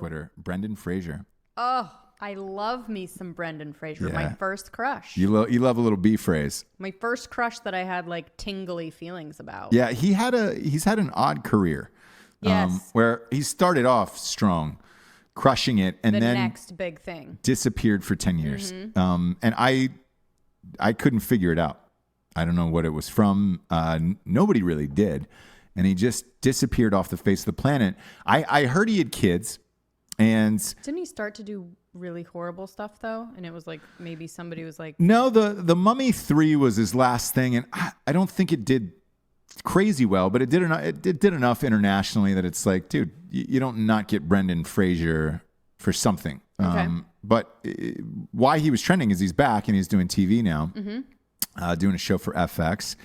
Twitter. Brendan Fraser. Oh, I love me some Brendan Fraser. Yeah. My first crush. You love a little B phrase. My first crush that I had like tingly feelings about. Yeah, he's had an odd career. Yes. Where he started off strong, crushing it, and then next big thing disappeared for 10 years. And I couldn't figure it out. I don't know what it was from. Nobody really did. And he just disappeared off the face of the planet. I heard he had kids. And didn't he start to do really horrible stuff though? And it was like maybe somebody was like, no, the Mummy 3 was his last thing, and I don't think it did crazy well, but it did enough internationally that it's like, dude, you don't not get Brendan Fraser for something. Okay. But why he was trending is he's back and he's doing TV now, doing a show for FX,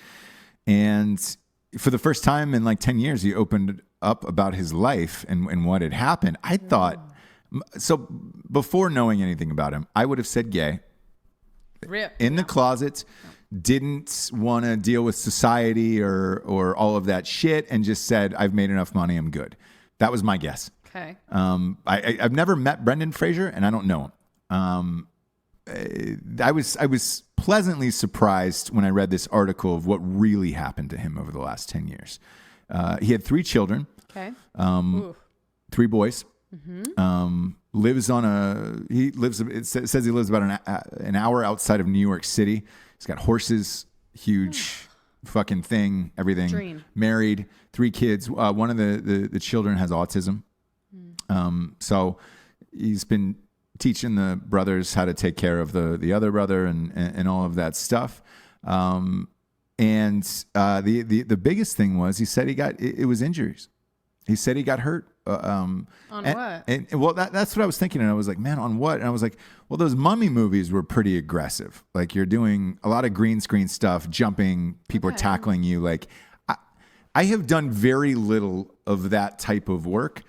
and for the first time in like 10 years, he opened up about his life and what had happened. I thought, so before knowing anything about him, I would have said gay, in the closet, didn't want to deal with society or all of that shit, and just said, I've made enough money, I'm good. That was my guess. Okay. I've never met Brendan Fraser, and I don't know him. I was pleasantly surprised when I read this article of what really happened to him over the last 10 years. He had 3 children. Okay. 3 boys. It says he lives about an hour outside of New York City. He's got horses, huge fucking thing, everything. Dream. Married, 3 kids. One of the children has autism. So he's been teaching the brothers how to take care of the other brother and all of that stuff. And the biggest thing was he said it was injuries. He said he got hurt. On what? Well, that's what I was thinking. And I was like, man, on what? And I was like, well, those Mummy movies were pretty aggressive. Like, you're doing a lot of green screen stuff, jumping, people are tackling you. Like, I have done very little of that type of work.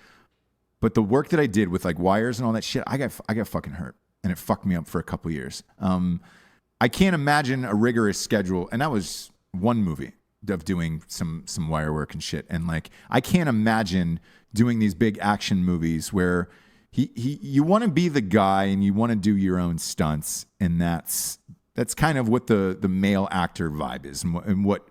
But the work that I did with like wires and all that shit, I got fucking hurt, and it fucked me up for a couple of years. I can't imagine a rigorous schedule, and that was one movie of doing some wire work and shit. And like, I can't imagine doing these big action movies where you want to be the guy and you want to do your own stunts, and that's kind of what the male actor vibe is, and what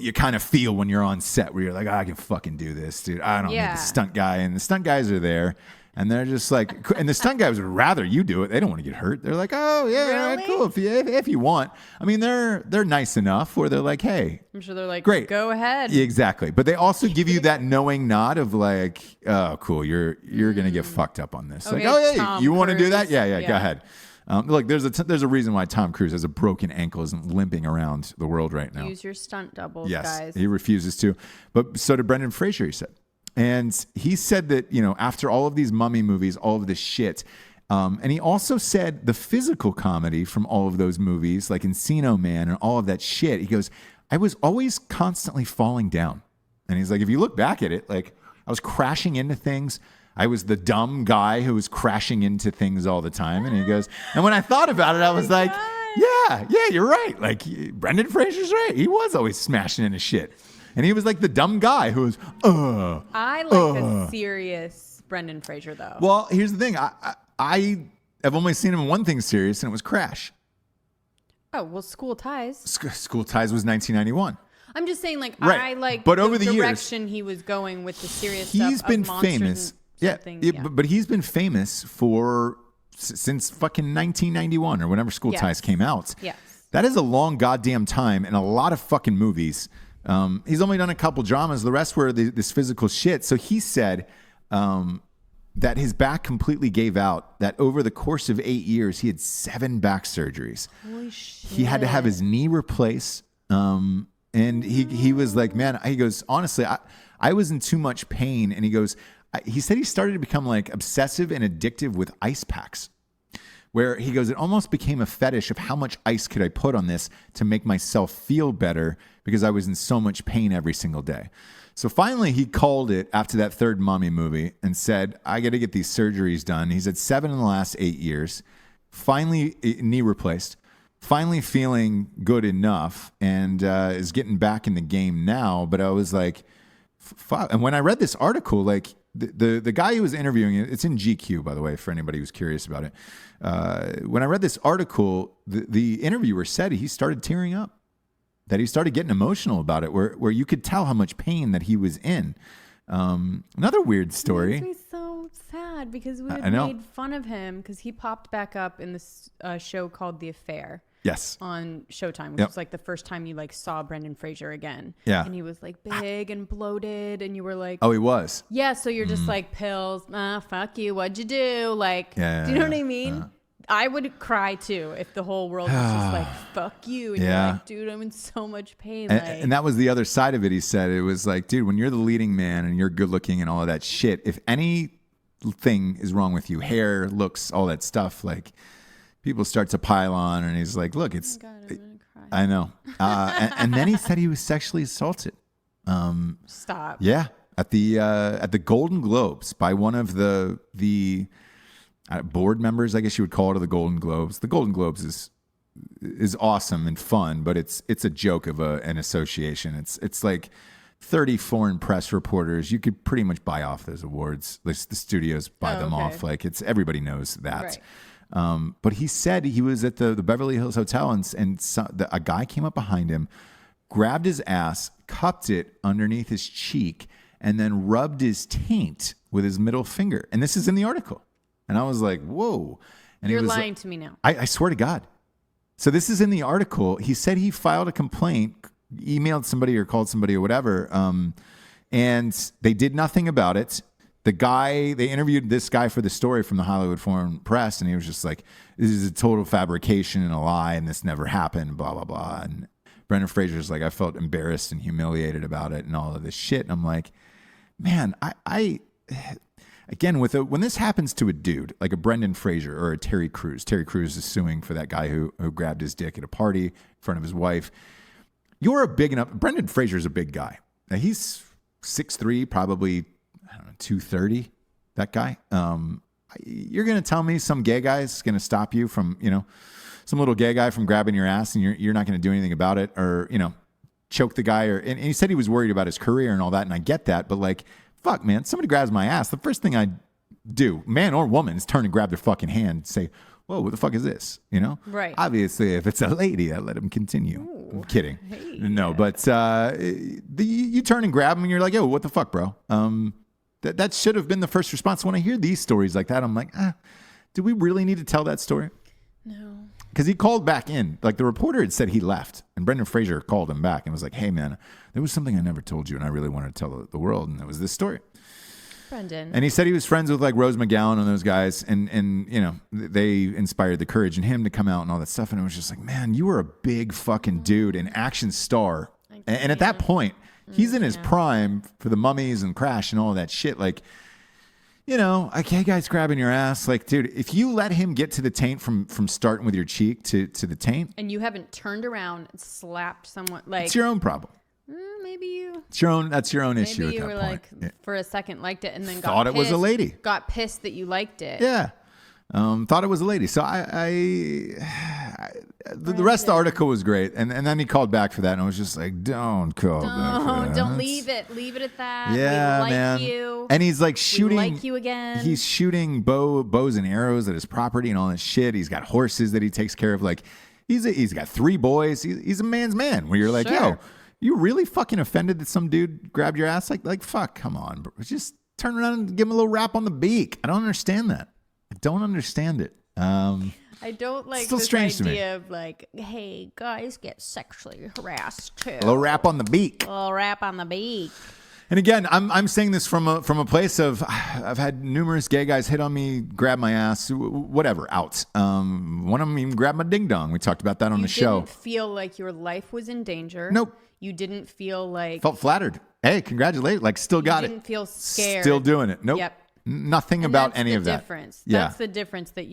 you kind of feel when you're on set, where you're like, I can fucking do this, dude. I don't need the stunt guy. And the stunt guys are there, and they're just like, and the stunt guys would rather you do it. They don't want to get hurt. They're like, oh yeah, really? All right, cool. If you want. I mean, they're nice enough where they're like, hey, I'm sure they're like, great, go ahead. Yeah, exactly. But they also give you that knowing nod of like, oh, cool, you're gonna get fucked up on this. Okay, like, oh yeah, Tom you want to do that? Cruise. Yeah, go ahead. Look, there's a reason why Tom Cruise has a broken ankle, isn't limping around the world right now. Use your stunt doubles, yes, guys. He refuses to. But so did Brendan Fraser, he said. And he said that, after all of these Mummy movies, all of this shit, and he also said the physical comedy from all of those movies, like Encino Man and all of that shit, he goes, I was always constantly falling down. And he's like, if you look back at it, like, I was crashing into things. I was the dumb guy who was crashing into things all the time. And he goes, and when I thought about it, I was like, yeah, you're right. Like, Brendan Fraser's right. He was always smashing into shit. And he was like the dumb guy who was, I like a serious Brendan Fraser, though. Well, here's the thing. I have only seen him in one thing serious, and it was Crash. Oh, well, School Ties. School Ties was 1991. I'm just saying, like, right. I like but over the direction years, he was going with the serious he's stuff. Been of monsters famous. And Yeah. But he's been famous since fucking 1991 or whenever School Ties came out. Yes. That is a long goddamn time and a lot of fucking movies. He's only done a couple dramas. The rest were this physical shit. So he said that his back completely gave out, that over the course of 8 years, he had 7 back surgeries. Holy shit. He had to have his knee replaced. And he was like, man, he goes, honestly, I was in too much pain. And he goes, he said he started to become like obsessive and addictive with ice packs, where he goes, it almost became a fetish of how much ice could I put on this to make myself feel better, because I was in so much pain every single day. So finally he called it after that third Mummy movie and said, I got to get these surgeries done. He's had 7 in the last 8 years, finally knee replaced, finally feeling good enough, and is getting back in the game now. But I was like, fuck. And when I read this article, like, the guy who was interviewing it, it's in GQ, by the way, for anybody who's curious about it. When I read this article, the interviewer said he started tearing up, that he started getting emotional about it, where you could tell how much pain that he was in. Another weird story. It makes me so sad because we had made fun of him because he popped back up in this show called The Affair. Yes. On Showtime, which was like the first time you like saw Brendan Fraser again. Yeah. And he was like big and bloated, and you were like, oh, he was. Yeah. So you're just like pills. Fuck you. What'd you do? Like, do you know what I mean? I would cry too if the whole world was just like, fuck you. And you're like, dude, I'm in so much pain. And that was the other side of it. He said it was like, dude, when you're the leading man and you're good looking and all of that shit, if anything is wrong with you, hair, looks, all that stuff, like people start to pile on. And he's like, look, it's, oh God, I'm gonna cry. I know. And then he said he was sexually assaulted. Stop. Yeah. At the Golden Globes by one of the board members, I guess you would call it, of the Golden Globes. The Golden Globes is awesome and fun, but it's a joke of an association. It's like 30 foreign press reporters. You could pretty much buy off those awards. The studios buy them off. Like everybody knows that. Right. But he said he was at the Beverly Hills Hotel and a guy came up behind him, grabbed his ass, cupped it underneath his cheek, and then rubbed his taint with his middle finger. And this is in the article. And I was like, whoa. And You're he was lying to me now. I swear to God. So this is in the article. He said he filed a complaint, emailed somebody or called somebody or whatever, and they did nothing about it. They interviewed this guy for the story from the Hollywood Foreign Press, and he was just like, this is a total fabrication and a lie, and this never happened, blah, blah, blah. And Brendan Fraser's like, I felt embarrassed and humiliated about it and all of this shit. And I'm like, man, Again, when this happens to a dude like a Brendan Fraser or a Terry Crews is suing for that guy who grabbed his dick at a party in front of his wife. You're a big enough. Brendan Fraser's a big guy. Now, he's 6'3", probably 230. That guy. You're gonna tell me some gay guy's gonna stop you from some little gay guy from grabbing your ass, and you're not gonna do anything about it, or choke the guy, and he said he was worried about his career and all that, and I get that, but like, fuck, man, somebody grabs my ass, the first thing I do, man or woman, is turn and grab their fucking hand and say, whoa, what the fuck is this? Right. Obviously, if it's a lady, I let him continue. Ooh, I'm kidding. hey. No, but you turn and grab him and you're like, yo, what the fuck, bro? That should have been the first response. When I hear these stories like that, I'm like, do we really need to tell that story? No. Because he called back in. Like, the reporter had said he left, and Brendan Fraser called him back and was like, hey, man, there was something I never told you, and I really wanted to tell the world, and it was this story. Brendan. And he said he was friends with like Rose McGowan and those guys, and they inspired the courage in him to come out and all that stuff. And it was just like, man, you were a big fucking dude, an action star. And at that point, he's in his prime for the Mummies and Crash and all that shit. Like, okay, guys grabbing your ass. Like, dude, if you let him get to the taint from starting with your cheek to the taint, and you haven't turned around and slapped someone, like, it's your own problem. Maybe you. That's your own issue. Maybe you at were that point. like, for a second, liked it, and then thought it was a lady. Got pissed that you liked it. Yeah. Thought it was a lady. So the rest of the article was great. And then he called back for that. And I was just like, don't call back for that. Don't leave it. Leave it at that. Yeah, we like man. You. And he's like shooting. We like you again. He's shooting bows and arrows at his property and all this shit. He's got horses that he takes care of. Like, he's got 3 boys. He's a man's man. Where you're like, yo, you really fucking offended that some dude grabbed your ass? Like fuck, come on, bro. Just turn around and give him a little rap on the beak. I don't understand that. I don't understand it. I don't like still this strange idea of like, hey, guys get sexually harassed too. A little rap on the beak. A little rap on the beak. And again, I'm saying this from a place of I've had numerous gay guys hit on me, grab my ass, whatever, out. One of them even grabbed my ding dong. We talked about that on the show. You didn't feel like your life was in danger. Nope. You didn't feel like... Felt flattered. Hey, congratulations. Like, still got it. You didn't feel scared. Still doing it. Nope. Yep. Nothing about any of that. Difference. Yeah. That's the difference that,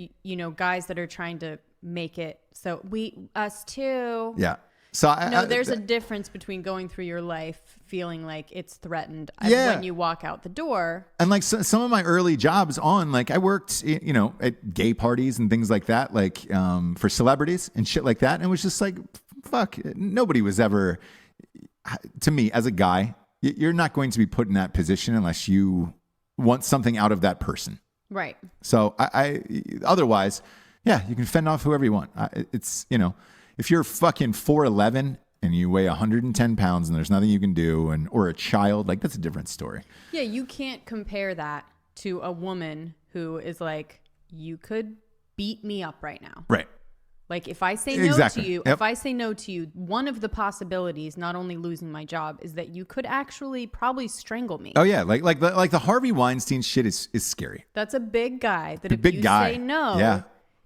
guys that are trying to make it. So us too. Yeah. So there's a difference between going through your life feeling like it's threatened when you walk out the door. And like some of my early jobs like I worked, at gay parties and things like that, like for celebrities and shit like that. And it was just like, fuck, nobody was ever, to me as a guy, you're not going to be put in that position unless you want something out of that person. Right. So I otherwise, yeah, you can fend off whoever you want. It's, you know, if you're fucking 4'11" and you weigh 110 pounds and there's nothing you can do, or a child, like, that's a different story. Yeah, you can't compare that to a woman who is like, you could beat me up right now. Right. Like, if I say no to you, if I say no to you, one of the possibilities, not only losing my job, is that you could actually probably strangle me. Oh yeah, like the Harvey Weinstein shit is scary. That's a big guy. That if you say no,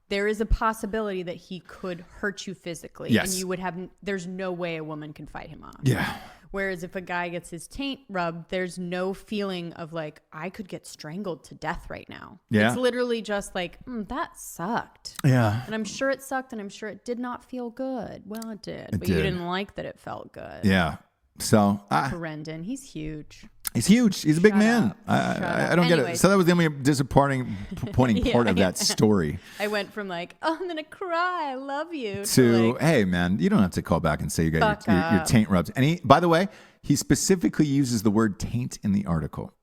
there is a possibility that he could hurt you physically. Yes. And you would have, there's no way a woman can fight him off. Yeah. Whereas if a guy gets his taint rubbed, there's no feeling of like, I could get strangled to death right now. Yeah. It's literally just like, that sucked. Yeah. And I'm sure it sucked, and I'm sure it did not feel good. Well, it did. But did. You didn't like that it felt good. Yeah. So Brendan, he's huge. He's huge. He's a big man. I don't get it. So that was the only disappointing part of that story. I went from like, oh, I'm gonna cry, I love you, to like, hey man, you don't have to call back and say you got your taint rubbed. And by the way, he specifically uses the word taint in the article,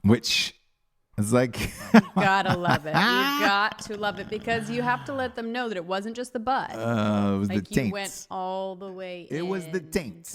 which is like, you gotta love it. You got to love it, because you have to let them know that it wasn't just the butt. It was like the taint. You went all the way. It was the taint.